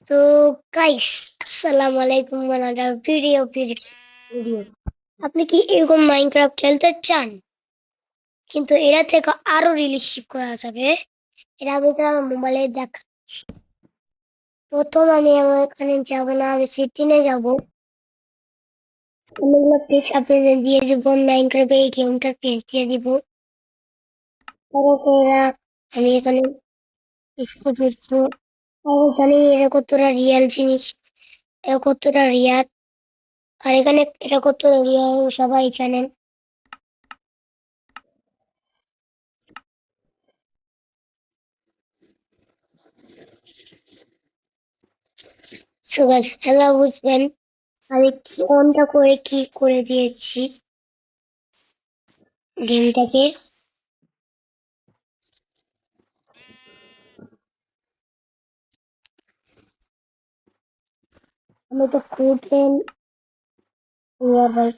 তো গাইস, আসসালামু আলাইকুম আনাদার ভিডিও। আপনি কি এরকম মাইনক্রাফট খেলতে চান, কিন্তু এরা থেকে আরো রিলিস্টিক করা যাবে? এটা আমি তো আমার মোবাইলে দেখাচ্ছি। প্রথম আমি আমার এখানে যাব না, আমি সিটিনে যাব। অনেকগুলো পেজ আপনাদের দিয়ে দিব, মাইনক্রাফটে এই গেমটার পেজ দিয়ে দিব। তারপর আমি এখানে দেখবো আমি জানি এটা কতটা রিয়েল জিনিস, এটা কতটা রিয়াল। আর এখানে এটা কতটা রিয়েল সবাই জানেন। সো গাইস, খেলা বুঝবেন। আমি কি অনটা করে কি করে দিয়েছি গেমটাকে। আমি তো কোডেন ভাই,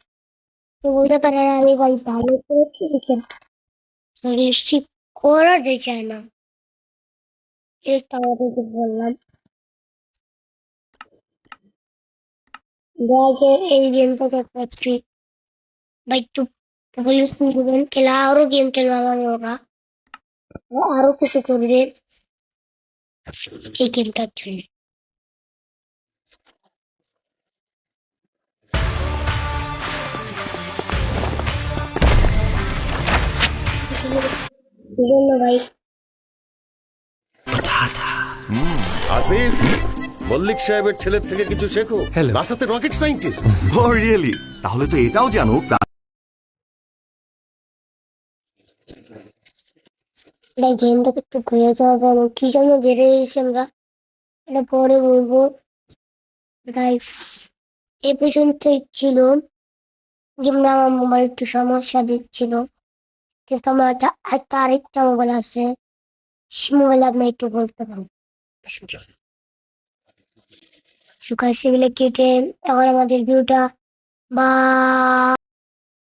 তো বলতে পারেন আমি ভাই ভালো করে কি গেমটা রিস্ট্রিক করা যায় না, এটা আমাদেরকে বললাম। আগে এই গেমটাকে একটু ভাই একটু পপুলেশন দিবেন, খেলা আরো গেম টেলবে আমাকে ওরা, আরো কিছু করবে এই গেমটার জন্য। এই জন্য ভাই আসিফ, মল্লিক সাহেবের ছেলের থেকে কিছু শেখো। Hello. নাসাতে রকেট সায়েন্টিস্ট। Oh really? তাহলে তো এটাও জানো ভাই গেমটাকে একটু ঘুরে হবে, এবং কি জন্য বেড়ে গেছি আমরা এটা পরে বলবো। গাইস, এ পর্যন্তই ছিল। যেমন আমার মোবাইল একটু সমস্যা দিচ্ছিল, কিন্তু আমার একটা আরেকটা মোবাইল আছে, সে মোবাইল আপনি একটু বলতে পারবো। সুখাই সেগুলো কেটে এখন আমাদের ভিউটা বা